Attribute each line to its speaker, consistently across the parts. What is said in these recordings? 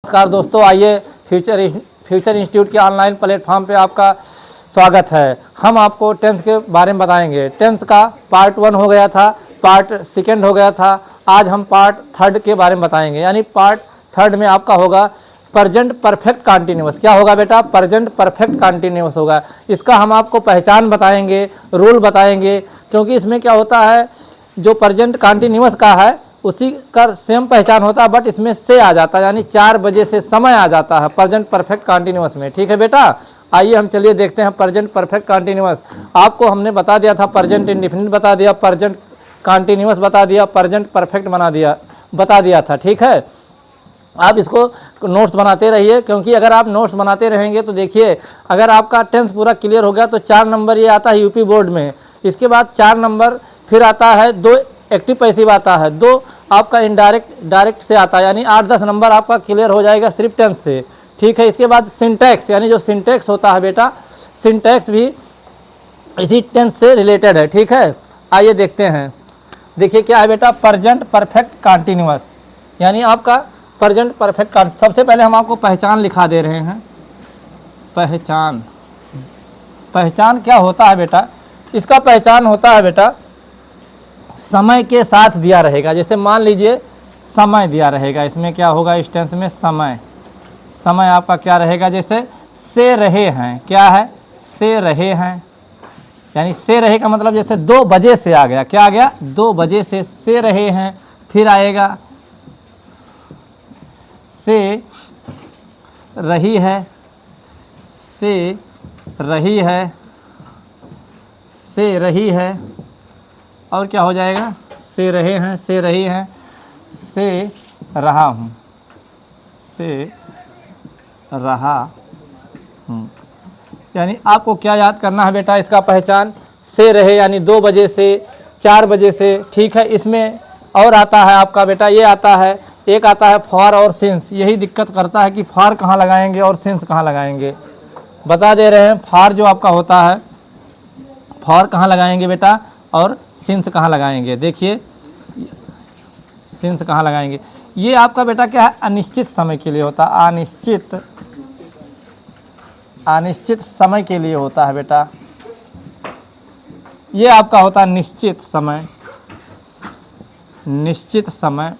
Speaker 1: नमस्कार दोस्तों, आइए फ्यूचर इंस्टीट्यूट के ऑनलाइन प्लेटफॉर्म पे आपका स्वागत है। हम आपको टेंथ के बारे में बताएंगे। टेंथ का पार्ट 1 हो गया था, पार्ट 2 हो गया था। आज हम पार्ट 3 के बारे में बताएंगे। यानी पार्ट 3 में आपका होगा प्रेजेंट परफेक्ट कंटिन्यूअस। क्या होगा बेटा? प्रेजेंट परफेक्ट कंटिन्यूअस होगा। इसका हम आपको पहचान बताएंगे, रूल बताएंगे, क्योंकि इसमें क्या होता है, जो प्रेजेंट कंटिन्यूअस का है उसी का सेम पहचान होता है, बट इसमें से आ जाता है, यानी 4 बजे से समय आ जाता है प्रेजेंट परफेक्ट कंटिन्यूअस में। ठीक है बेटा, आइए हम चलिए देखते हैं प्रेजेंट परफेक्ट कंटिन्यूअस। आपको हमने बता दिया था, प्रेजेंट इंडेफिनिट बता दिया, प्रेजेंट कंटिन्यूअस बता दिया, प्रेजेंट परफेक्ट बता दिया था। ठीक है, आप इसको नोट्स बनाते रहिए, क्योंकि अगर आप नोट्स बनाते रहेंगे तो देखिए, अगर आपका टेंथ पूरा क्लियर हो गया तो 4 नंबर ये आता है यूपी बोर्ड में। इसके बाद 4 नंबर फिर आता है 2 एक्टिव पैसिव आता है, 2 आपका डायरेक्ट से आता है, यानी 8-10 नंबर आपका क्लियर हो जाएगा सिर्फ टेंथ से। ठीक है, इसके बाद सिंटैक्स, यानी जो सिंटैक्स होता है बेटा, सिंटैक्स भी इसी टेंथ से रिलेटेड है। ठीक है, आइए देखते हैं। देखिए क्या है बेटा, प्रेजेंट परफेक्ट कंटिन्यूअस, यानी आपका प्रेजेंट परफेक्ट। सबसे पहले हम आपको पहचान लिखा दे रहे हैं। पहचान क्या होता है बेटा? इसका पहचान होता है बेटा, समय के साथ दिया रहेगा। जैसे मान लीजिए समय दिया रहेगा, इसमें क्या होगा, इस टेंस में समय आपका क्या रहेगा, जैसे से रहे हैं। क्या है? से रहे हैं, यानी से रहे का मतलब जैसे 2 बजे से आ गया। क्या आ गया? 2 बजे से रहे हैं। फिर आएगा से रही है, से रही है, से रही है, और क्या हो जाएगा, से रहे हैं, से रही हैं, से रहा हूँ, से रहा हूँ। यानी आपको क्या याद करना है बेटा, इसका पहचान से रहे यानी 2 बजे से 4 बजे से। ठीक है, इसमें और आता है आपका बेटा, ये आता है, एक आता है फॉर और सिंस। यही दिक्कत करता है कि फॉर कहाँ लगाएंगे और सिंस कहाँ लगाएंगे। बता दे रहे हैं, फॉर जो आपका होता है, फॉर कहाँ लगाएंगे बेटा और सिंस कहाँ लगाएंगे। देखिए सिंस कहाँ लगाएंगे, ये आपका बेटा क्या है, अनिश्चित समय के लिए होता है। अनिश्चित समय के लिए होता है बेटा। ये आपका होता है निश्चित समय। निश्चित समय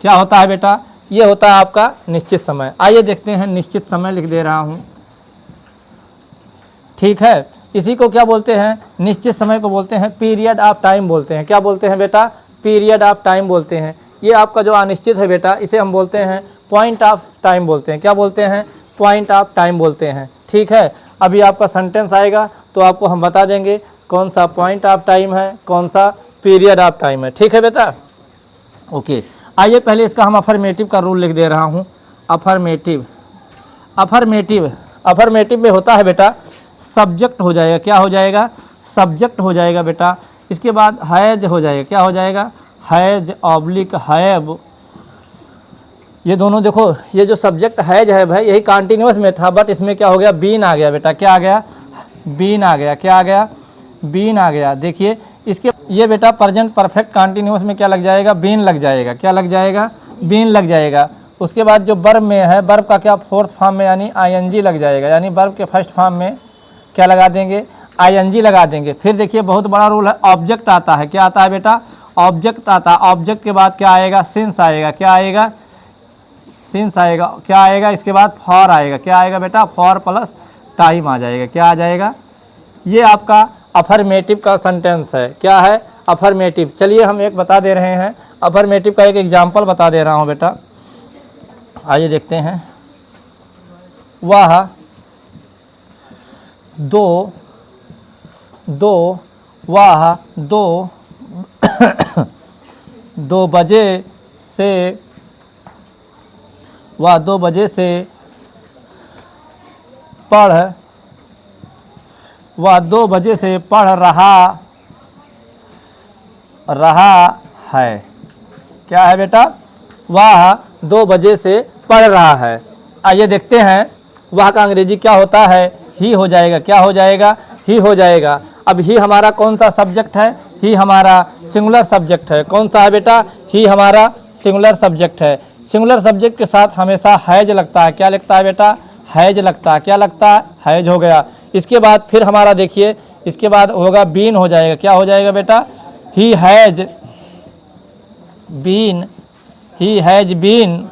Speaker 1: क्या होता है बेटा? ये होता है आपका निश्चित समय। आइए देखते हैं, निश्चित समय लिख दे रहा हूँ। ठीक है, इसी को क्या बोलते हैं, निश्चित समय को बोलते हैं पीरियड ऑफ टाइम बोलते हैं। क्या बोलते हैं बेटा? पीरियड ऑफ टाइम बोलते हैं। ये आपका जो अनिश्चित है बेटा, इसे हम बोलते हैं पॉइंट ऑफ टाइम बोलते हैं। क्या बोलते हैं? पॉइंट ऑफ टाइम बोलते हैं। ठीक है, अभी आपका सेंटेंस आएगा तो आपको हम बता देंगे कौन सा पॉइंट ऑफ टाइम है, कौन सा पीरियड ऑफ टाइम है। ठीक है बेटा, ओके। आइए पहले इसका हम अफर्मेटिव का रूल लिख दे रहा हूँ। अफर्मेटिव में होता है बेटा, सब्जेक्ट हो जाएगा। क्या हो जाएगा? सब्जेक्ट हो जाएगा बेटा। इसके बाद हैज हो जाएगा। क्या हो जाएगा? Has oblique have. ये दोनों देखो, ये जो सब्जेक्ट हैज है भाई, यही कंटिन्यूअस में था, बट इसमें क्या हो गया, बीन आ गया बेटा। क्या आ गया? बीन आ गया। क्या आ गया? बीन आ गया। देखिए इसके ये बेटा प्रेजेंट परफेक्ट कंटिन्यूअस में क्या लग जाएगा, बीन लग जाएगा। क्या लग जाएगा? बीन लग जाएगा। उसके बाद जो वर्ब में है, वर्ब का क्या, फोर्थ फॉर्म में यानी आईएनजी लग जाएगा, यानी वर्ब के फर्स्ट फॉर्म में क्या लगा देंगे, आईएनजी लगा देंगे। फिर देखिए बहुत बड़ा रूल है, ऑब्जेक्ट आता है। क्या आता है बेटा? ऑब्जेक्ट आता है। ऑब्जेक्ट के बाद क्या आएगा? सिंस आएगा। क्या आएगा? सिंस आएगा। क्या आएगा? इसके बाद फॉर आएगा। क्या आएगा बेटा? फॉर प्लस टाइम आ जाएगा। क्या आ जाएगा? ये आपका अफर्मेटिव का सेंटेंस है। क्या है? अफर्मेटिव। चलिए हम एक बता दे रहे हैं, अफर्मेटिव का एक एग्जाम्पल बता दे रहा हूँ बेटा। आइए देखते हैं। वह 2 बजे से, वह 2 बजे से पढ़ रहा है। क्या है बेटा? वह 2 बजे से पढ़ रहा है। आइए देखते हैं, वह का अंग्रेजी क्या होता है, ही हो जाएगा। क्या हो जाएगा? ही हो जाएगा। अब ही हमारा कौन सा सब्जेक्ट है? ही हमारा सिंगुलर सब्जेक्ट है। कौन सा है बेटा? ही हमारा सिंगुलर सब्जेक्ट है। सिंगुलर सब्जेक्ट के साथ हमेशा हैज लगता है। क्या लगता है बेटा? हैज लगता है। क्या लगता है? हैज हो गया। इसके बाद फिर हमारा देखिए, इसके बाद होगा बीन हो जाएगा। क्या हो जाएगा बेटा? He has been, he has been,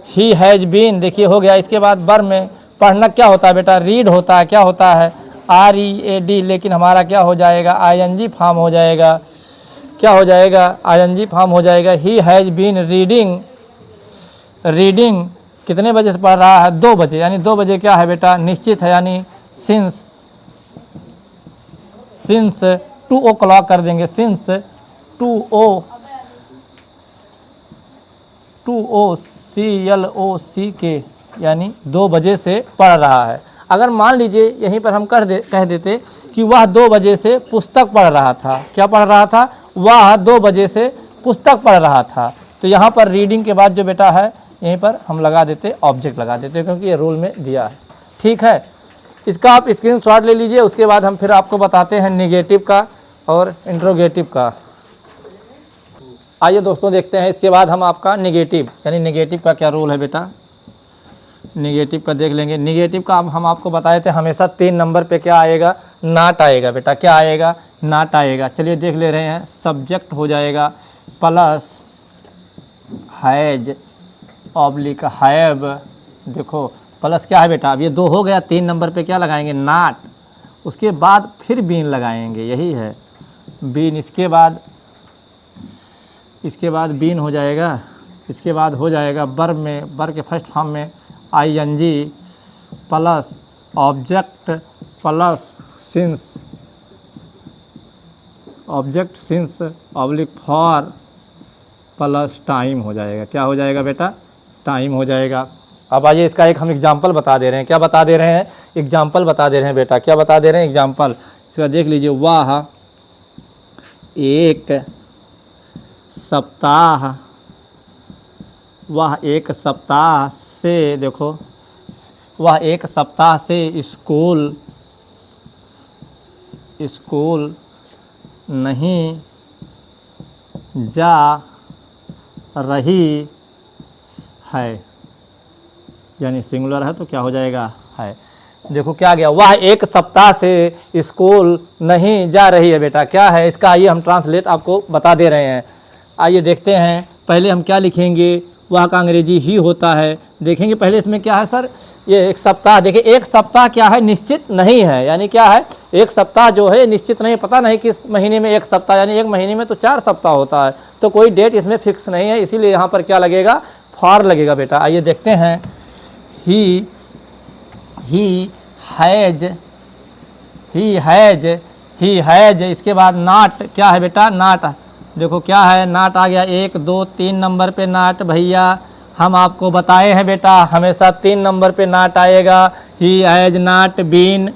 Speaker 1: he has been, देखिए हो गया। इसके बाद बर में पढ़ना क्या होता है बेटा? रीड होता है। क्या होता है? READ, लेकिन हमारा क्या हो जाएगा? ING फॉर्म हो जाएगा। क्या हो जाएगा? ING फॉर्म हो जाएगा। He has been reading, reading कितने बजे से पढ़ रहा है? 2 बजे, यानी 2 बजे क्या है बेटा? निश्चित है, यानी सिंस 2 o'clock कर देंगे। सिंस 2 यानी 2 बजे से पढ़ रहा है। अगर मान लीजिए यहीं पर हम कह देते कि वह 2 बजे से पुस्तक पढ़ रहा था। क्या पढ़ रहा था? वह 2 बजे से पुस्तक पढ़ रहा था। तो यहाँ पर रीडिंग के बाद जो बेटा है, यहीं पर हम लगा देते, ऑब्जेक्ट लगा देते, क्योंकि ये रूल में दिया है। ठीक है, इसका आप स्क्रीनशॉट ले लीजिए। उसके बाद हम फिर आपको बताते हैं निगेटिव का और इंट्रोगेटिव का। आइए दोस्तों देखते हैं। इसके बाद हम आपका निगेटिव, यानी निगेटिव का क्या रोल है बेटा, निगेटिव का देख लेंगे। निगेटिव का हम आपको बताए थे, हमेशा 3 नंबर पे क्या आएगा? नॉट आएगा बेटा। क्या आएगा? नॉट आएगा। चलिए देख ले रहे हैं। सब्जेक्ट हो जाएगा प्लस हैज ऑब्लिक हैव। देखो प्लस क्या है बेटा? अब ये 2 हो गया। 3 नंबर पे क्या लगाएंगे? नॉट। उसके बाद फिर बीन लगाएंगे, यही है बीन। इसके बाद बीन हो जाएगा। इसके बाद हो जाएगा बर में, बर के फर्स्ट फॉर्म में ING plus object plus since, object since oblique for plus time हो जाएगा। क्या हो जाएगा बेटा? टाइम हो जाएगा। अब आइए इसका एक हम एग्जाम्पल बता दे रहे हैं। क्या बता दे रहे हैं? एग्जाम्पल बता दे रहे हैं बेटा। क्या बता दे रहे हैं? एग्जाम्पल। इसका देख लीजिए। वह एक सप्ताह से, देखो वह एक सप्ताह से स्कूल नहीं जा रही है, यानी सिंगुलर है तो क्या हो जाएगा? है। देखो क्या गया? वह एक सप्ताह से स्कूल नहीं जा रही है बेटा। क्या है इसका? आइए हम ट्रांसलेट आपको बता दे रहे हैं। आइए देखते हैं। पहले हम क्या लिखेंगे? वह का अंग्रेजी ही होता है। देखेंगे पहले इसमें क्या है सर? ये एक सप्ताह। देखिए एक सप्ताह क्या है? निश्चित नहीं है। यानी क्या है? एक सप्ताह जो है निश्चित नहीं, पता नहीं किस महीने में एक सप्ताह, यानी एक महीने में तो 4 सप्ताह होता है, तो कोई डेट इसमें फिक्स नहीं है। इसीलिए यहाँ पर क्या लगेगा? फॉर लगेगा बेटा। आइए देखते हैं। ही हैज, इसके बाद नॉट। क्या है बेटा? नॉट। देखो क्या है? नॉट आ गया। 1 2 3 नंबर पे नॉट। भैया हम आपको बताए हैं बेटा, हमेशा 3 नंबर पे नॉट आएगा। He has not been,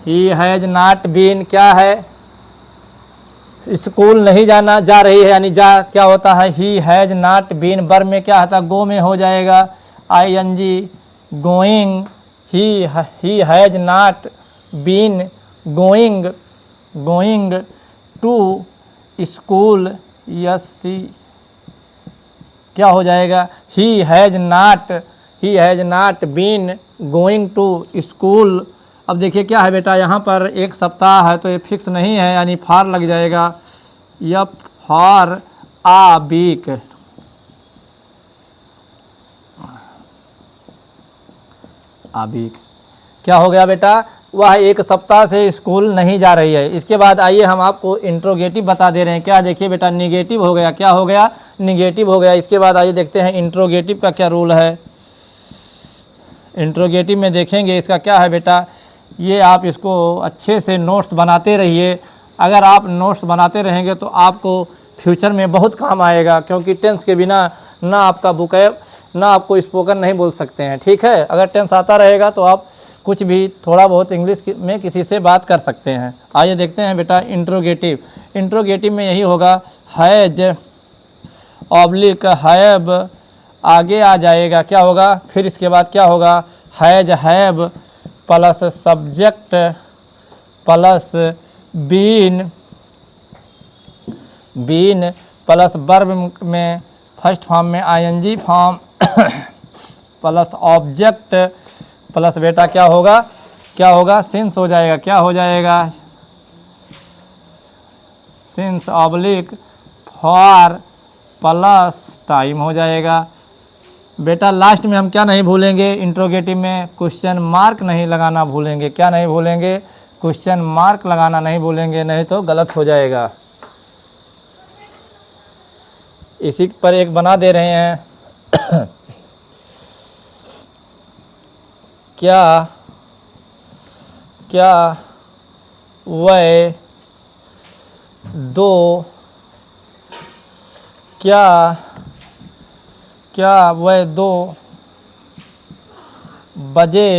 Speaker 1: he has not been क्या है? स्कूल नहीं जा रही है, यानी जा क्या होता है? He has not been. बर में क्या होता है? गो में हो जाएगा ING going. He has not been going to school. क्या हो जाएगा? He has not been going to school. अब देखिए क्या है बेटा? यहाँ पर एक सप्ताह है तो ये फिक्स नहीं है, यानी फॉर लग जाएगा। या फॉर आ वीक, क्या हो गया बेटा? वह एक सप्ताह से स्कूल नहीं जा रही है। इसके बाद आइए हम आपको इंट्रोगेटिव बता दे रहे हैं। क्या देखिए बेटा? निगेटिव हो गया। क्या हो गया? निगेटिव हो गया। इसके बाद आइए देखते हैं इंट्रोगेटिव का क्या रूल है। इंट्रोगेटिव में देखेंगे इसका क्या है बेटा? ये आप इसको अच्छे से नोट्स बनाते रहिए। अगर आप नोट्स बनाते रहेंगे तो आपको फ्यूचर में बहुत काम आएगा, क्योंकि टेंस के बिना ना आपका वोकैब ना आपको स्पोकन नहीं बोल सकते हैं। ठीक है, अगर टेंस आता रहेगा तो आप कुछ भी थोड़ा बहुत इंग्लिश में किसी से बात कर सकते हैं। आइए देखते हैं बेटा इंट्रोगेटिव। इंट्रोगेटिव में यही होगा, हैज ऑब्लिक हैव आगे आ जाएगा। क्या होगा? फिर इसके बाद क्या होगा? Has have plus subject plus been plus verb में फर्स्ट फॉर्म में ING form plus object plus बेटा क्या होगा, क्या होगा, सिंस हो जाएगा। क्या हो जाएगा, since oblique for plus time हो जाएगा। बेटा लास्ट में हम क्या नहीं भूलेंगे, इंट्रोगेटिव में क्वेश्चन मार्क नहीं लगाना भूलेंगे। क्या नहीं भूलेंगे, क्वेश्चन मार्क लगाना नहीं भूलेंगे, नहीं तो गलत हो जाएगा। इसी पर एक बना दे रहे हैं क्या क्या वह दो क्या वह 2 बजे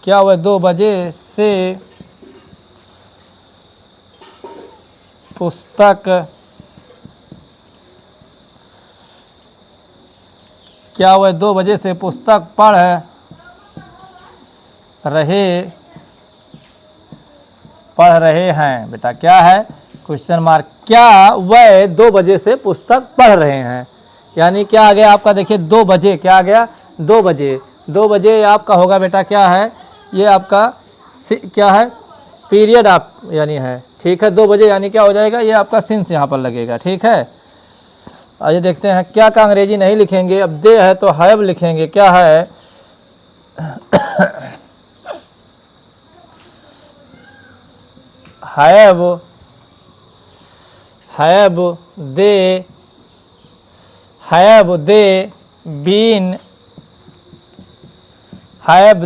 Speaker 1: क्या वह 2 बजे से पुस्तक क्या वह 2 बजे से पुस्तक पढ़ रहे हैं। बेटा क्या है, क्वेश्चन मार्क। क्या वह 2 बजे से पुस्तक पढ़ रहे हैं, यानी क्या आ गया आपका, देखिए 2 बजे, क्या आ गया 2 बजे। 2 बजे आपका होगा बेटा क्या है, ये आपका क्या है, पीरियड आप यानी है, ठीक है। 2 बजे यानी क्या हो जाएगा, ये आपका सिंस यहाँ पर लगेगा, ठीक है। आइए देखते हैं, क्या का अंग्रेजी नहीं लिखेंगे, अब दे है तो हैव लिखेंगे। क्या है have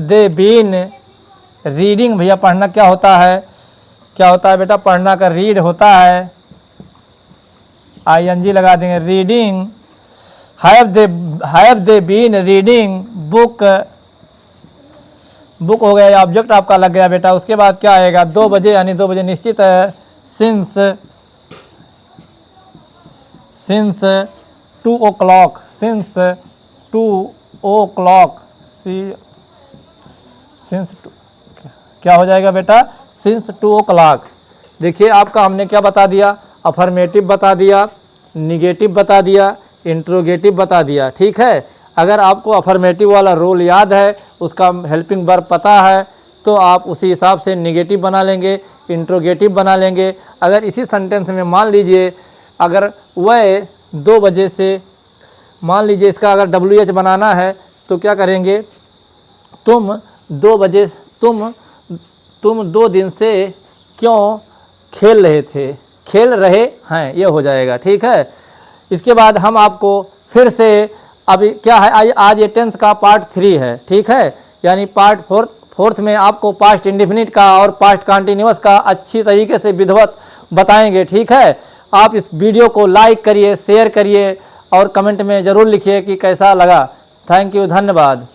Speaker 1: they been रीडिंग। भैया पढ़ना क्या होता है, क्या होता है बेटा, पढ़ना का रीड होता है, आईएनजी लगा देंगे, reading. Have they been reading book हो गया, ऑब्जेक्ट आपका लग गया बेटा। उसके बाद क्या आएगा, 2 बजे यानी 2 बजे निश्चित है, since 2 o'clock, since 2 o'clock, since क्या हो जाएगा बेटा, सिंस 2 o'clock। देखिए आपका हमने क्या बता दिया, अफर्मेटिव बता दिया, निगेटिव बता दिया, इंट्रोगेटिव बता दिया, ठीक है। अगर आपको अफर्मेटिव वाला रोल याद है, उसका हेल्पिंग वर्ब पता है, तो आप उसी हिसाब से निगेटिव बना लेंगे, इंट्रोगेटिव बना लेंगे। अगर इसी सेंटेंस में मान लीजिए अगर वह 2 बजे से, मान लीजिए इसका अगर WH बनाना है तो क्या करेंगे, तुम 2 बजे, तुम 2 दिन से क्यों खेल रहे हैं, ये हो जाएगा, ठीक है। इसके बाद हम आपको फिर से, अभी क्या है, आज ये टेंस का पार्ट 3 है, ठीक है। यानी पार्ट फोर्थ में आपको पास्ट इंडेफिनिट का और पास्ट कंटिन्यूअस का अच्छी तरीके से विधिवत बताएंगे, ठीक है। आप इस वीडियो को लाइक करिए, शेयर करिए और कमेंट में ज़रूर लिखिए कि कैसा लगा। थैंक यू, धन्यवाद।